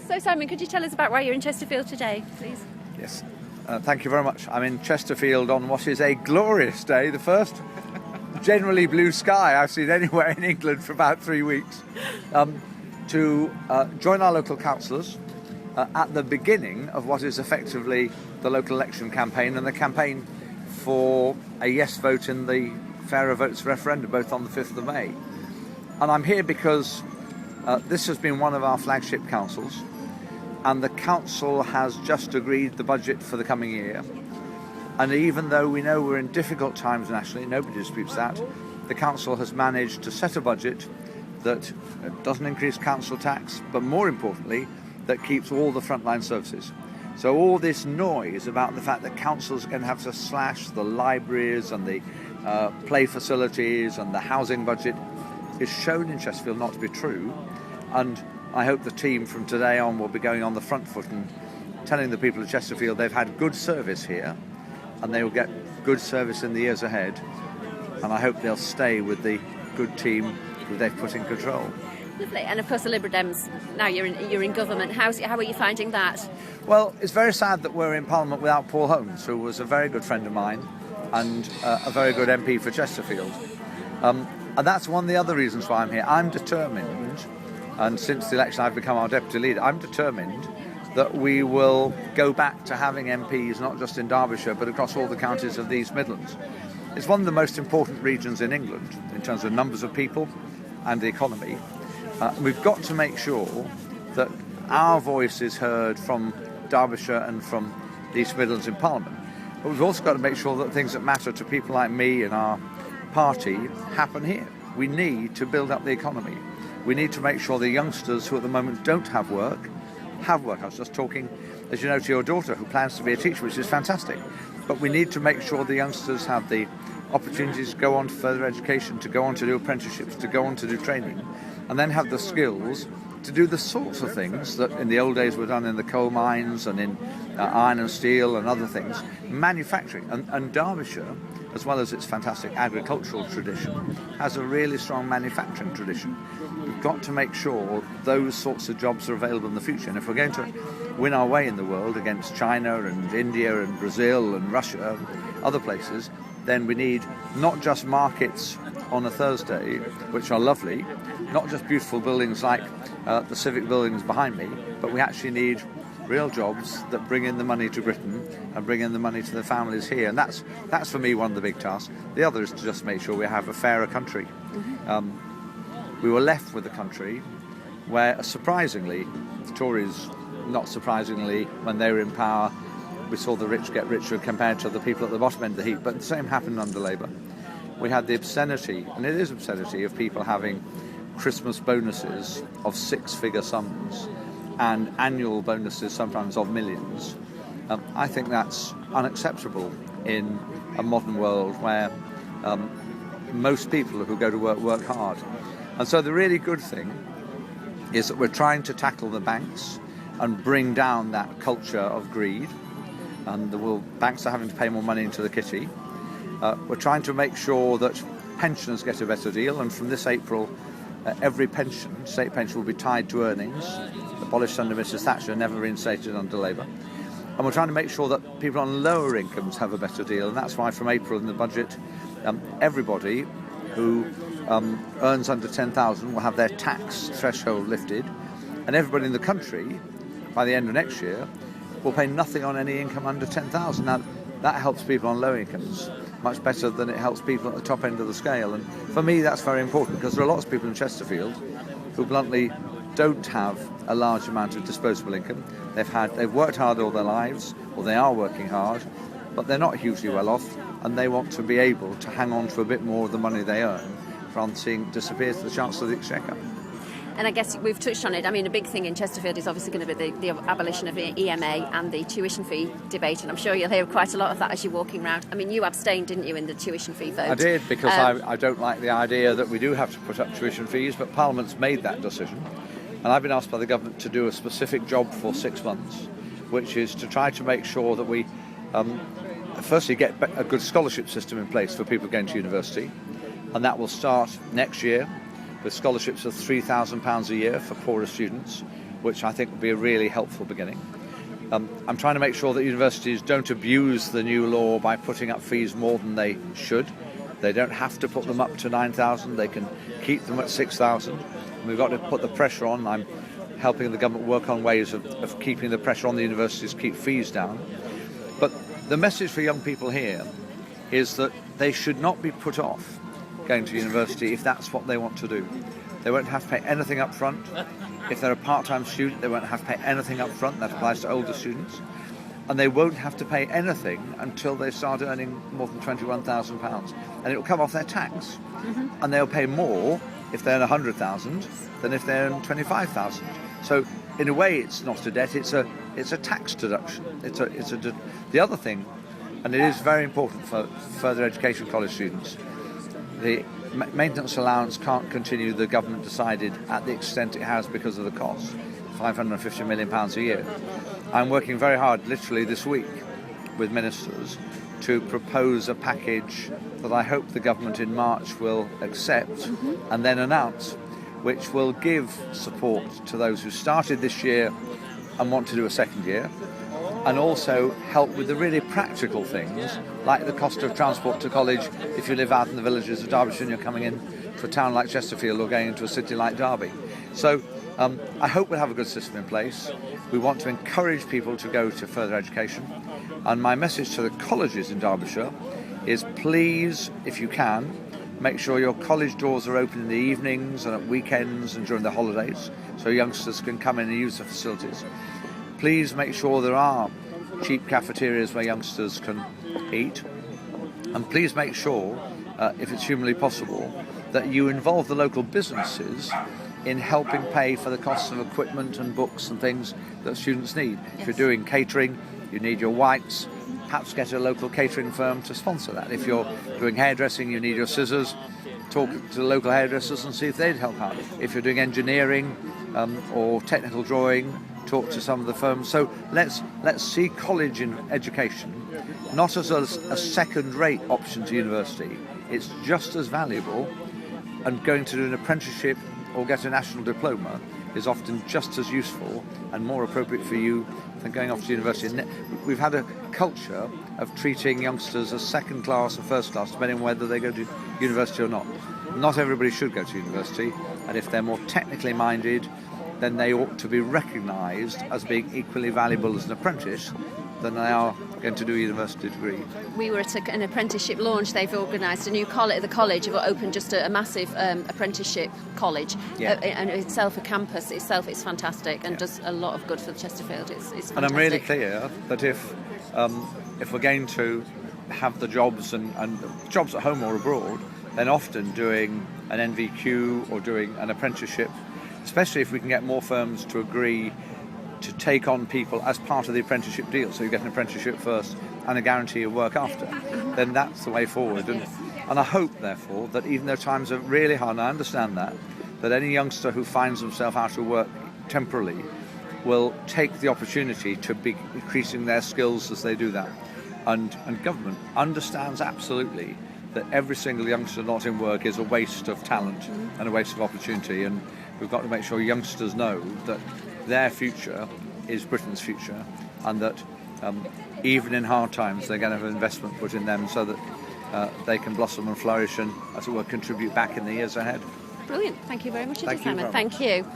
So Simon, could you tell us about why you're in Chesterfield today, please? Yes, thank you very much. I'm in Chesterfield on what is a glorious day, the first generally blue sky I've seen anywhere in England for about 3 weeks, to join our local councillors at the beginning of what is effectively the local election campaign and the campaign for a yes vote in the Fairer Votes referendum, both on the 5th of May. And I'm here because this has been one of our flagship councils, and the council has just agreed the budget for the coming year. And even though we know we're in difficult times nationally, nobody disputes that, the council has managed to set a budget that doesn't increase council tax, but more importantly, that keeps all the frontline services. So all this noise about the fact that councils are going to have to slash the libraries and the play facilities and the housing budget is shown in Chesterfield not to be true. And I hope the team from today on will be going on the front foot and telling the people of Chesterfield they've had good service here and they will get good service in the years ahead. And I hope they'll stay with the good team that they've put in control. Lovely. And of course the Liberal Dems, now you're in government. How are you finding that? Well, it's very sad that we're in Parliament without Paul Holmes, who was a very good friend of mine and a very good MP for Chesterfield. And that's one of the other reasons why I'm here. I'm determined, and since the election I've become our deputy leader, I'm determined that we will go back to having MPs not just in Derbyshire but across all the counties of the East Midlands. It's one of the most important regions in England in terms of numbers of people and the economy. We've got to make sure that our voice is heard from Derbyshire and from the East Midlands in Parliament. But we've also got to make sure that things that matter to people like me and our party happen here. We need to build up the economy. We need to make sure the youngsters who at the moment don't have work, have work. I was just talking, as you know, to your daughter who plans to be a teacher, which is fantastic. But we need to make sure the youngsters have the opportunities to go on to further education, to go on to do apprenticeships, to go on to do training, and then have the skills to do the sorts of things that in the old days were done in the coal mines and in iron and steel and other things, manufacturing. And Derbyshire, as well as its fantastic agricultural tradition, has a really strong manufacturing tradition. We've got to make sure those sorts of jobs are available in the future. And if we're going to win our way in the world against China and India and Brazil and Russia and other places, then we need not just markets on a Thursday, which are lovely, not just beautiful buildings like the civic buildings behind me, but we actually need real jobs that bring in the money to Britain and bring in the money to the families here. And that's for me one of the big tasks. The other is to just make sure we have a fairer country. We were left with a country where, surprisingly, the Tories, not surprisingly, when they were in power, we saw the rich get richer compared to the people at the bottom end of the heap, but the same happened under Labour. We had the obscenity, and it is obscenity, of people having Christmas bonuses of 6-figure sums and annual bonuses sometimes of millions. I think that's unacceptable in a modern world where most people who go to work hard. And so the really good thing is that we're trying to tackle the banks and bring down that culture of greed. And banks are having to pay more money into the kitty. We're trying to make sure that pensioners get a better deal, and from this April, every state pension will be tied to earnings, abolished under Mrs Thatcher, never reinstated under Labour. And we're trying to make sure that people on lower incomes have a better deal, and that's why from April in the budget, everybody who earns under 10,000 will have their tax threshold lifted, and everybody in the country, by the end of next year, will pay nothing on any income under 10,000. Now, that helps people on low incomes much better than it helps people at the top end of the scale. And for me, that's very important, because there are lots of people in Chesterfield who bluntly don't have a large amount of disposable income. They've worked hard all their lives, or they are working hard, but they're not hugely well off, and they want to be able to hang on to a bit more of the money they earn rather than seeing it disappear to the Chancellor of the Exchequer. And I guess we've touched on it. I mean, a big thing in Chesterfield is obviously going to be the abolition of EMA and the tuition fee debate, and I'm sure you'll hear quite a lot of that as you're walking around. I mean, you abstained, didn't you, in the tuition fee vote? I did, because I don't like the idea that we do have to put up tuition fees, but Parliament's made that decision. And I've been asked by the government to do a specific job for 6 months, which is to try to make sure that we, firstly, get a good scholarship system in place for people going to university, and that will start next year with scholarships of £3,000 a year for poorer students, which I think would be a really helpful beginning. I'm trying to make sure that universities don't abuse the new law by putting up fees more than they should. They don't have to put them up to 9,000. They can keep them at 6,000. We've got to put the pressure on. I'm helping the government work on ways of keeping the pressure on the universities to keep fees down. But the message for young people here is that they should not be put off going to university if that's what they want to do. They won't have to pay anything up front. If they're a part-time student, they won't have to pay anything up front. That applies to older students. And they won't have to pay anything until they start earning more than £21,000. And it will come off their tax. Mm-hmm. And they'll pay more if they earn 100,000 than if they earn 25,000. So in a way, it's not a debt. It's a tax deduction. The other thing, and it is very important for further education college students, the maintenance allowance can't continue, the government decided, at the extent it has because of the cost, £550 million a year. I'm working very hard, literally this week, with ministers to propose a package that I hope the government in March will accept and then announce, which will give support to those who started this year and want to do a second year, and also help with the really practical things, like the cost of transport to college if you live out in the villages of Derbyshire and you're coming in to a town like Chesterfield or going into a city like Derby. So I hope we'll have a good system in place. We want to encourage people to go to further education. And my message to the colleges in Derbyshire is, please, if you can, make sure your college doors are open in the evenings and at weekends and during the holidays, so youngsters can come in and use the facilities. Please make sure there are cheap cafeterias where youngsters can eat. And please make sure, if it's humanly possible, that you involve the local businesses in helping pay for the costs of equipment and books and things that students need. Yes. If you're doing catering, you need your whites. Perhaps get a local catering firm to sponsor that. If you're doing hairdressing, you need your scissors. Talk to the local hairdressers and see if they'd help out. If you're doing engineering or technical drawing, talk to some of the firms. So let's see college in education not as a second-rate option to university. It's just as valuable, and going to do an apprenticeship or get a national diploma is often just as useful and more appropriate for you than going off to university. We've had a culture of treating youngsters as second class or first class, depending on whether they go to university or not. Not everybody should go to university, and if they're more technically minded, then they ought to be recognised as being equally valuable as an apprentice than they are going to do a university degree. We were at an apprenticeship launch. They've organised a new college. The college have opened just a massive apprenticeship college, and itself a campus itself. It's fantastic and does a lot of good for Chesterfield. It's fantastic. And I'm really clear that if we're going to have the jobs and jobs at home or abroad, then often doing an NVQ or doing an apprenticeship, especially if we can get more firms to agree to take on people as part of the apprenticeship deal, so you get an apprenticeship first and a guarantee of work after, then that's the way forward. And I hope, therefore, that even though times are really hard, and I understand that any youngster who finds himself out of work temporarily will take the opportunity to be increasing their skills as they do that. And government understands absolutely that every single youngster not in work is a waste of talent and a waste of opportunity, and we've got to make sure youngsters know that their future is Britain's future, and that even in hard times they're going to have investment put in them so that they can blossom and flourish and, as it were, contribute back in the years ahead. Brilliant. Thank you very much, Thank you, Simon. Thank you.